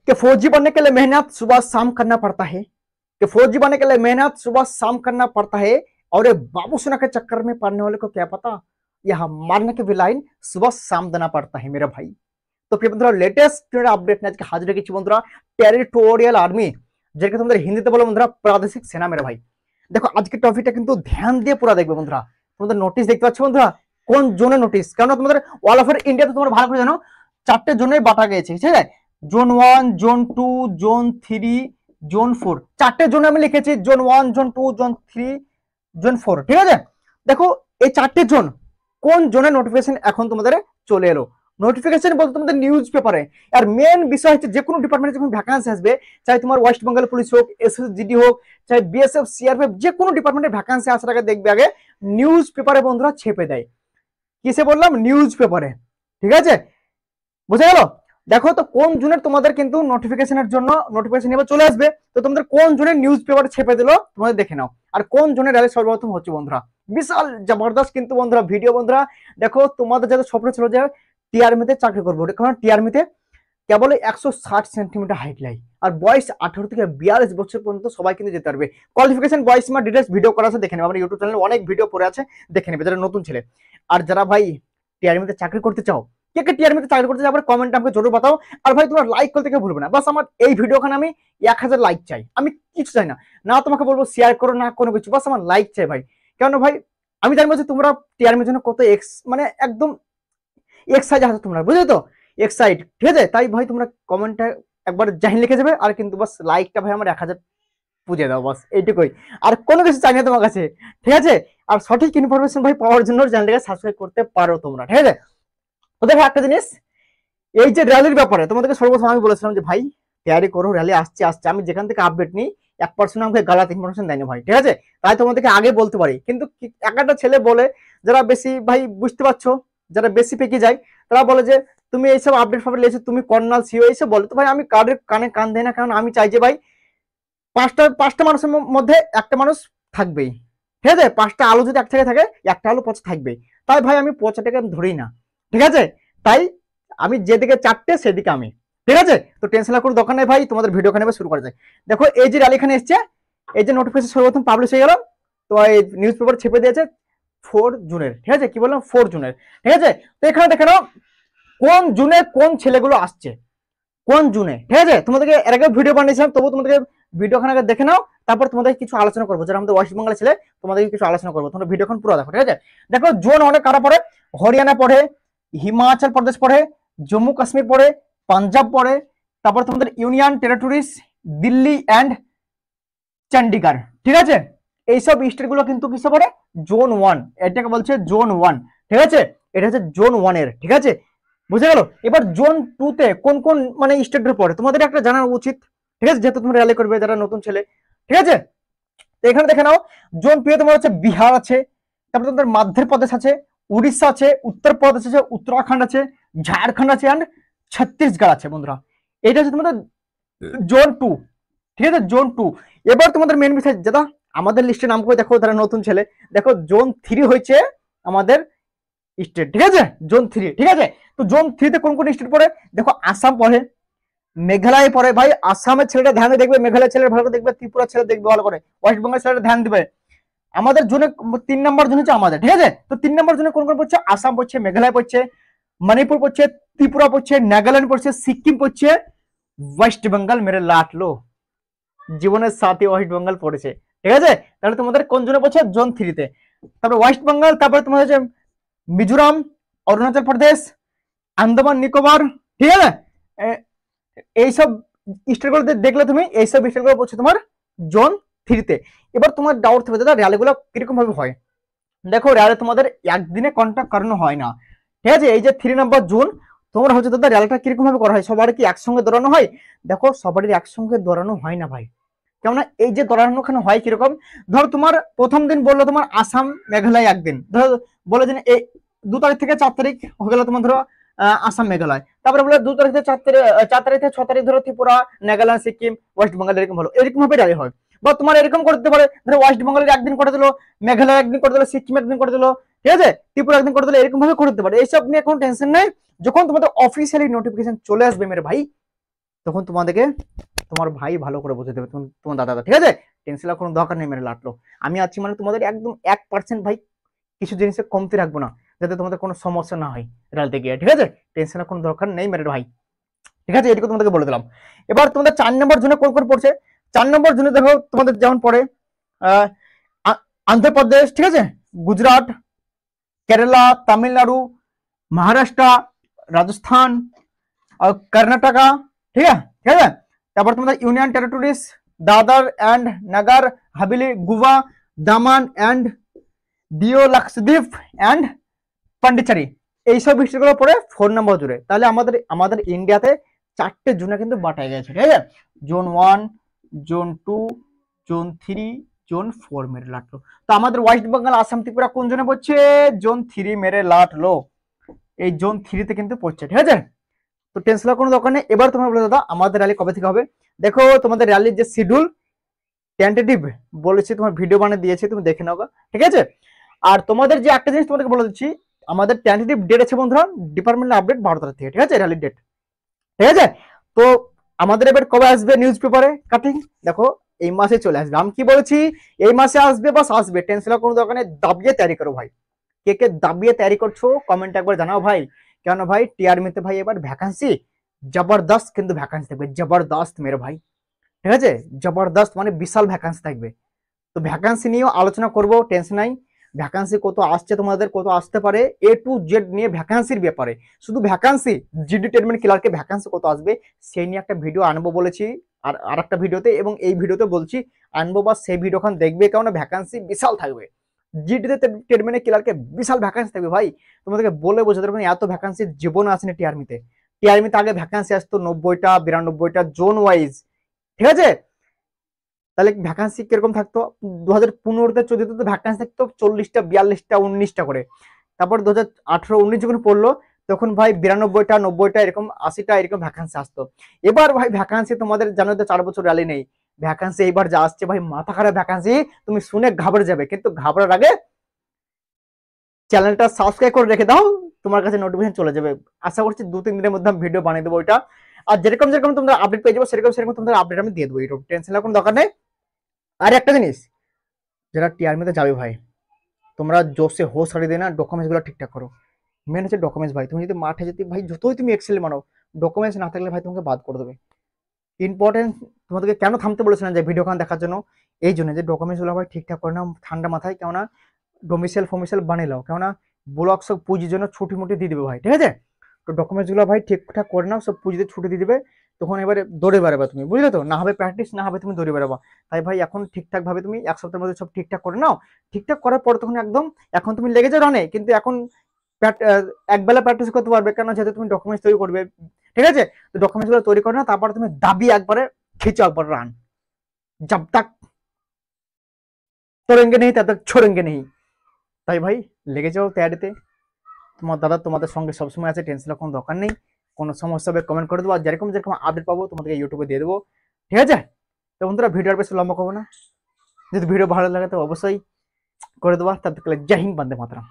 कि फौजी बनने के लिए मेहनत सुबह शाम करना पड़ता है, कि फौजी बनने के लिए मेहनत सुबह शाम करना पड़ता है, और ये बाबू सोना के चक्कर में पड़ने वाले को क्या पता, यहाँ मारने के भी लाइन सुबह शाम देना पड़ता है मेरे भाई। तो প্রিয় বন্ধুরা লেটেস্ট আপডেট নিয়ে আজকে হাজির হয়েছি বন্ধুরা, টেরিটোরিয়াল আর্মি, যেটাকে তোমাদের হিন্দিতে বলো বন্ধুরা প্রাদেশিক সেনা মেরে ভাই। দেখো আজকে টপিকটা কিন্তু ধ্যান দিয়ে পুরো দেখবে বন্ধুরা। তোমাদের নোটিশ দেখতে পাচ্ছ বন্ধুরা, কোন জোনে নোটিশ, কারণ তোমাদের অল ওভার ইন্ডিয়াতে তোমরা ভালো করে জানো 4টে জোনে বাটা গেছে, ঠিক আছে? জোন 1, জোন 2, জোন 3, জোন 4, 4টে জোনে আমি লিখেছি, জোন 1, জোন 2, জোন 3, জোন 4, ঠিক আছে? দেখো এই 4টে জোন কোন জোনে নোটিফিকেশন এখন তোমাদের চলে এলো। নোটিফিকেশন বলতে তোমাদের নিউজ পেপারে, আর মেন বিষয় হচ্ছে যে কোনো ডিপার্টমেন্টে যখন ভ্যাকান্সি আসবে, চাই তোমার ওয়েস্ট বেঙ্গল পুলিশ হোক, এসএসজিডি হোক, চাই বিএসএফ, সিআরপিএফ, যে কোনো ডিপার্টমেন্টে ভ্যাকান্সি আসার আগে দেখবে আগে নিউজ পেপারে বন্ধুরা ছেপে দেয়। কিসে বললাম? নিউজ পেপারে, ঠিক আছে? বুঝে গেল? দেখো তো কোন জুনের তোমাদের কিন্তু নোটিফিকেশনের জন্য নোটিফিকেশন এবার চলে আসবে, তো তোমাদের কোন জুনের নিউজ পেপারে ছেপে দিল তোমাদের দেখে নাও, আর কোন জুনের র্যালি সর্বপ্রথম হচ্ছে বন্ধুরা। বিশাল জবরদস্ত কিন্তু বন্ধুরা ভিডিও বন্ধুরা। দেখো তোমাদের যাদের স্বপ্ন ছিল যে টিআরমিতে চাকরি করবো, কারণ টিআরমিতে কেবল 160 সেন্টিমিটার হাইট লাই, আর বয়স 18 থেকে 42 বছর পর্যন্ত সবাই কিন্তু যেতে পারবে। কোয়ালিফিকেশন বয়স মা ডিটেলস ভিডিও করা আছে, দেখে নেবে, আমার ইউটিউব চ্যানেলে অনেক ভিডিও পড়ে আছে, দেখে নেবে যারা নতুন ছেলে। আর যারা ভাই টিআরমিতে চাকরি করতে চাও, কে কে টিআরমিতে চাকরি করতে চাও, আবার কমেন্ট আমাকে জরুর বাতাও। আর ভাই তোমরা লাইক করতে কেউ ভুলবে না, বাস আমার এই ভিডিওখানে আমি 1000 লাইক চাই, আমি কিছু চাই না, না তোমাকে বলবো শেয়ার করো না কোনো কিছু, বাস আমার লাইক চাই ভাই। কেন ভাই আমি জানবো যে তোমরা টিআরমির জন্য কত মানে একদম এক্সাইট আছে তোমরা, বুঝলে তো? এক্সাইট, ঠিক আছে? তাই ভাই তোমরা কমেন্টে একবার জাহিন লিখে যাবে, আর কিন্তু বাস লাইকটা ভাই আমার 1000 পুজে দাও, বাস এইটুকুই, আর কোনো কিছু চাই না তোমার কাছে, ঠিক আছে? আর সঠিক ইনফরমেশন ভাই পাওয়ার জন্য চ্যানেলটাকে সাবস্ক্রাইব করতে পারো তোমরা, ঠিক আছে? তো দেখো একটা জিনিস, এই যে র্যালির ব্যাপারে তোমাদেরকে সর্বপ্রথম আমি বলেছিলাম যে ভাই তৈরি করো, র্যালি আসছে আসছে, আমি যেখান থেকে আপডেট নিই 1% আমাকে গালাত ইনফরমেশন দেয়নি ভাই, ঠিক আছে? তাই তোমাদেরকে আগে বলতে পারি, কিন্তু একটা ছেলে বলে যারা বেশি ভাই বুঝতে পারছো, যারা বেশি পেকে যায়, তারা বলে যে তুমি এইসব আপডেট ফাপডেট লেছো, তুমি কর্নাল সিও এইসব বলে। তো ভাই আমি কাদের কানে কান দেই না, কারণ আমি চাই যে ভাই পাঁচটা মানুষের মধ্যে একটা মানুষ থাকবেই, ঠিক আছে? 5টা আলু যদি এক জায়গায় থাকে, একটা আলু পচা থাকবেই। তাই ভাই আমি পচাটাকে ধরি না, ঠিক আছে? তাই আমি যেদিকে 4টে সেদিকে আমি, ঠিক আছে? তো টেনশন না কোনো দরকার নেই ভাই, তোমাদের ভিডিও খানে শুরু করা যায়। দেখো এই যে র্যালি খানে এসছে, এই যে নোটিফিকেশন সর্বপ্রথম পাবলিশ হয়ে গেল, তো এই নিউজ পেপার ছেপে দিয়েছে 4 জুনের, ঠিক আছে? কি বললাম? 4 জুনের, ঠিক আছে? তো এখানে দেখে নাও কোন জুনে কোন ছেলেগুলো আসছে, কোন জুনে, ঠিক আছে? তোমাদেরকে এর আগে ভিডিও বানিয়েছিলাম, তবু তোমাদেরকে ভিডিওখানে আগে দেখে নাও, তারপর তোমাদের কিছু আলোচনা করবো, যারা আমাদের ওয়েস্ট বেঙ্গলের ছেলে তোমাদেরকে কিছু আলোচনা করবো, তোমরা ভিডিওখন পুরো দেখো, ঠিক আছে? দেখো জোন অনেক কারা পড়ে, হরিয়ানা পড়ে, হিমাচল প্রদেশ পড়ে, জম্মু কাশ্মীর পড়ে, পাঞ্জাব পড়ে, তারপর তোমাদের union territories, Delhi and Chandigarh, ঠিক আছে? এইসব স্টেটগুলো কিন্তু কিসে পড়ে? জোন 1, এটাকে বলছে জোন 1, ঠিক আছে? এটা হচ্ছে জোন 1 এর, ঠিক আছে? বুঝে গেল? এবার জোন 2 তে কোন কোন মানে স্টেটের পড়ে তোমাদের একটা জানা উচিত, ঠিক আছে? যেহেতু তোমরা র্যালি করবে যারা নতুন ছেলে, ঠিক আছে? তো এখানে দেখে নাও জোন 2 তোমার হচ্ছে বিহার আছে, তারপর তোমাদের মধ্যপ্রদেশ আছে, উড়িষ্যা আছে, উত্তরপ্রদেশ আছে, উত্তরাখণ্ড আছে, ঝাড়খণ্ড আছে, এন্ড ছত্তিশগড় আছে বন্ধুরা। এটা হচ্ছে তোমাদের জোন 2, ঠিক আছে? জোন 2। এবার তোমাদের মেন বিষয় যেটা আমাদের লিস্টে নাম করে দেখো, তারা নতুন ছেলে, দেখো জোন 3 হয়েছে আমাদের স্টেট, ঠিক আছে? জোন 3, ঠিক আছে? তো জোন 3 তে কোন কোন স্টেট পড়ে? দেখো আসাম পড়ে, মেঘালয় পড়ে, ভাই আসামের ছেলেটা ধ্যান দেখবে, মেঘালয় ছেলের ভালো দেখবে, ত্রিপুরা ছেলে দেখবে ভালো করে, ওয়েস্ট বেঙ্গল ছেলেটা ধ্যান দিবে। আমাদের জোনে 3 নম্বর জোন হচ্ছে আমাদের, ঠিক আছে? তো 3 নম্বর জোনে কোন কোন পড়ছে? আসাম পড়ছে, মেঘালয় পড়ছে, মণিপুর পড়ছে, ত্রিপুরা পড়ছে, নাগাল্যান্ড পড়ছে, সিকিম পড়ছে, ওয়েস্ট বেঙ্গল মেরে লাটলো জীবনের সাথে ওয়েস্ট বেঙ্গল পড়েছে, ঠিক আছে? তাহলে তোমাদের কোন জোনে পড়ছে? জোন 3 তে। তারপর ওয়েস্ট বেঙ্গল, তারপরে তোমাদের হচ্ছে মিজোরাম, অরুণাচল প্রদেশ, আন্দামান নিকোবর, ঠিক আছে? এইসব স্টেটগুলো দেখলে তুমি এইসব স্টেটগুলো পড়ছে তোমার জোন 3 তে। এবার তোমার ডাউট থাকবে দাদা র্যালিগুলো কিরকম ভাবে হয়? দেখো র্যালি তোমাদের একদিনে কন্ট্যাক্ট করানো হয় না, ঠিক আছে? এই যে 3 নম্বর জুন তোমরা হচ্ছে দাদা র্যালিটা কিরকম ভাবে করা হয়? সবার কি একসঙ্গে দৌড়ানো হয়? দেখো সবারই একসঙ্গে দৌড়ানো হয় না ভাই, কেননা এই যে দৌড়ানো খানে হয় কিরকম, ধরো তোমার প্রথম দিন বললো তোমার আসাম মেঘালয় একদিন, ধরো বলে যে এই 2 তারিখ থেকে 4 তারিখ হয়ে গেল তোমার ধরো আসাম মেঘালয়, তারপরে বলে 2 তারিখ থেকে 4 তারিখ থেকে 6 তারিখ ধরো ত্রিপুরা, নাগাল্যান্ড, সিকিম, ওয়েস্ট বেঙ্গল, এরকম হলো, এরকম ভাবে র্যালি হয়। বা তোমার এরকম করতে পারে, ধরো ওয়েস্ট বেঙ্গলের একদিন করে দিলো, মেঘালয় একদিন করে দিলো, সিকিম একদিন করে দিলো, ঠিক আছে? ত্রিপুরা একদিন করে দিলো, এরকম ভাবে করতে পারে। এইসব নিয়ে কোনো টেনশন নেই, যখন তোমাদের অফিসিয়ালি নোটিফিকেশন চলে আসবে মেরে ভাই, তখন তোমাদেরকে তোমার ভাই ভালো করে বুঝে দেবে, তোমার দাদা, ঠিক আছে? টেনশনের কোনো দরকার নেই মেরে লাটলো। আমি আছি মানে তোমাদের একদম 1% ভাই কিছু জিনিসে কমতি রাখবো না, যাতে তোমাদের কোনো সমস্যা না হয় রেলতে গিয়ে, ঠিক আছে? টেনশনের কোনো দরকার নেই মেরে ভাই, ঠিক আছে? এটুকু তোমাদেরকে বলে দিলাম। এবার তোমাদের 4 নম্বর জোনে কোন কোন পড়ছে? 4 নম্বর জোনে দেখো তোমাদের যেমন পড়ে আন্ধ্রপ্রদেশ, ঠিক আছে, গুজরাট, কেরালা, তামিলনাড়ু, মহারাষ্ট্র, রাজস্থান, কর্ণাটকা, ঠিক আছে, ঠিক আছে? তারপর তোমাদের union territories, Dadar and Nagar Haveli, Goa, Daman and দিও, লাক্ষাদ্বীপ অ্যান্ড পন্ডিচেরি, এইসব ডিস্ট্রিক্টগুলো পড়ে 4 নম্বর জোনে। তাহলে আমাদের আমাদের ইন্ডিয়াতে 4টে জোনে কিন্তু বাঁটা গেছে, ঠিক আছে? জোন 1, জোন 2, জোন 3, জোন 4 মেরে লাটলো। তো আমাদের ওয়েস্ট বেঙ্গল, আসাম, ত্রিপুরা কোন জোনে পড়ছে? জোন 3 মেরে লাটলো, এই জোন 3-তে কিন্তু পড়ছে, ঠিক আছে? তো টেনশন কোনো দরকার নেই। এবার তোমরা বলে দাদা আমাদের র্যালি কবে থেকে হবে? দেখো তোমাদের র্যালির যে শিডিউল টেন্টেটিভ বলেছি, তোমার ভিডিও বানিয়ে দিয়েছি, তুমি দেখে নাও, ঠিক আছে? আর তোমাদের যে একটা জিনিস তোমাদেরকে বলে দিচ্ছি, আমাদের টেন্টেটিভ ডেট আছে বন্ধুরা ডিপার্টমেন্টাল আপডেট 12 তারিখ থেকে, ঠিক আছে? র্যালির ডেট, ঠিক আছে? তো আমাদের এবার কবে আসবে নিউজ পেপারে কাটিং? দেখো এই মাসে চলে আসবে। আমি কি বলেছি, এই মাসে আসবে, বাস আসবে, টেনশন কোনো দরকার নেই। দাবিয়ে তৈরি করো ভাই, কে কে দাবিয়ে তৈরি করছো কমেন্ট একবার জানাও ভাই। কেন ভাই টিআরমিতে ভাই এবার ভ্যাকান্সি জবরদস্ত, কিন্তু ভ্যাকান্সি থাকবে জবরদস্ত মেরে ভাই, ঠিক আছে? জবরদস্ত মানে বিশাল ভ্যাকান্সি থাকবে। তো ভ্যাকান্সি নিয়েও আলোচনা করব, টেনশন নাই। ভ্যাকান্সি কত আসছে, তোমাদের কত আসতে পারে, এ টু জেড নিয়ে ভ্যাকান্সির ব্যাপারে, শুধু ভ্যাকান্সি জিডি ট্রিটমেন্ট ক্লার্কে ভ্যাকান্সি কত আসবে সেই নিয়ে একটা ভিডিও আনবো বলেছি আর একটা ভিডিওতে, এবং এই ভিডিওতে বলছি আনবো, বা সেই ভিডিওখান দেখবে, কারণ ভ্যাকান্সি বিশাল থাকবে। জিডিতে ট্রিটমেন্ট ক্লার্কে বিশাল ভ্যাকান্সি থাকবে ভাই, তোমাদেরকে বলে বোঝাতে পারবো না, এত ভ্যাকান্সি জীবনে আসেনি টিআরমিতে। টিআরমিতে আগে ভ্যাকান্সি আসতো 90টা 92টা জোন ওয়াইজ, ঠিক আছে? তাহলে ভ্যাকান্সি কিরকম থাকতো? 2015-তে 14-তে তো ভ্যাকান্সি থাকতো 40টা 42টা 19টা করে। তারপর 2018-19 যখন পড়লো তখন ভাই 92টা 90টা এরকম 80টা এরকম ভ্যাকান্সি আসতো। এবার ভাই ভ্যাকান্সি তোমাদের জানো তো 4 বছর র্যালি নেই, ভ্যাকান্সি এইবার যা আসছে ভাই মাথা খারাপ ভ্যাকান্সি, তুমি শুনে ঘাবড়ে যাবে। কিন্তু ঘাবড়ার আগে চ্যানেলটা সাবস্ক্রাইব করে রেখে দাও, তোমার কাছে নোটিফিকেশন চলে যাবে। আশা করছি 2-3 দিনের মধ্যে আমি ভিডিও বানিয়ে দেবো ওইটা। আর যেরকম যেরকম তোমরা আপডেট পেয়ে যাবো সেরকম সেরকম তোমাদের আপডেট আমি দিয়ে দেবো, এরকম টেনশন কোনো দরকার নেই। আর একটা জিনিস, যারা টিআরমিতে যাবে ভাই, তোমরা জোসে হোস হারিয়ে দেয় না, ডকুমেন্টসগুলো ঠিকঠাক করো। মেন হচ্ছে ডকুমেন্টস ভাই, তুমি যদি মাঠে যদি ভাই যতই তুমি এক্সেল মানো, ডকুমেন্টস না থাকলে ভাই তোমাকে বাদ করে দেবে। ইম্পর্টেন্ট, তোমাদেরকে কেন থামতে বলেছিলাম যে ভিডিও খান দেখার জন্য, এই জন্য যে ডকুমেন্টসগুলো ভাই ঠিকঠাক করে নাও ঠান্ডা মাথায়, কেননা ডোমিসাইল ফমিসাইল বানিয়ে নাও, কেননা ব্লক সব পুঁজির জন্য ছুটি মুটি দিয়ে দেবে ভাই, ঠিক আছে? তো ডকুমেন্টসগুলো ভাই ঠিকঠাক করে নাও, সব পুঁজিতে ছুটি দিয়ে দেবে, তখন এবারে দৌড়ে বেড়াবা তুমি, বুঝলে তো? না হবে প্র্যাকটিস, না হবে তুমি দৌড়ে বেড়াবা। তাই ভাই এখন ঠিকঠাক ভাবে তুমি 1 সপ্তাহের মধ্যে সব ঠিকঠাক করে নাও। ঠিকঠাক করার পর তখন একদম, এখন তুমি লেগে যাও রানে, কিন্তু এখন একবেলা প্র্যাকটিস করতে পারবে, কেন যেহেতু তুমি ডকুমেন্টস তৈরি করবে, ঠিক আছে? তো ডকুমেন্টসগুলো তৈরি করে না, তারপর তুমি দাবি একবারে খিচো একবার রান, जब तक तोड़ेंगे नहीं तब तक छोड़ेंगे नहीं। তাই ভাই লেগে যাও তৈরিতে, তোমার দাদা তোমাদের সঙ্গে সবসময় আছে, টেনশনের কোনো দরকার নেই। কোনো সমস্যা হবে কমেন্ট করে দেবো, আর যেরকম যেরকম আপডেট পাবো তোমাদেরকে ইউটিউবে দিয়ে দেবো, ঠিক আছে? তো বন্ধুরা ভিডিও আর বেশি লম্বা করবো না, যদি ভিডিও ভালো লাগে তো অবশ্যই করে দেবো। তার জয় হিন্দ, বন্দে মাতরম।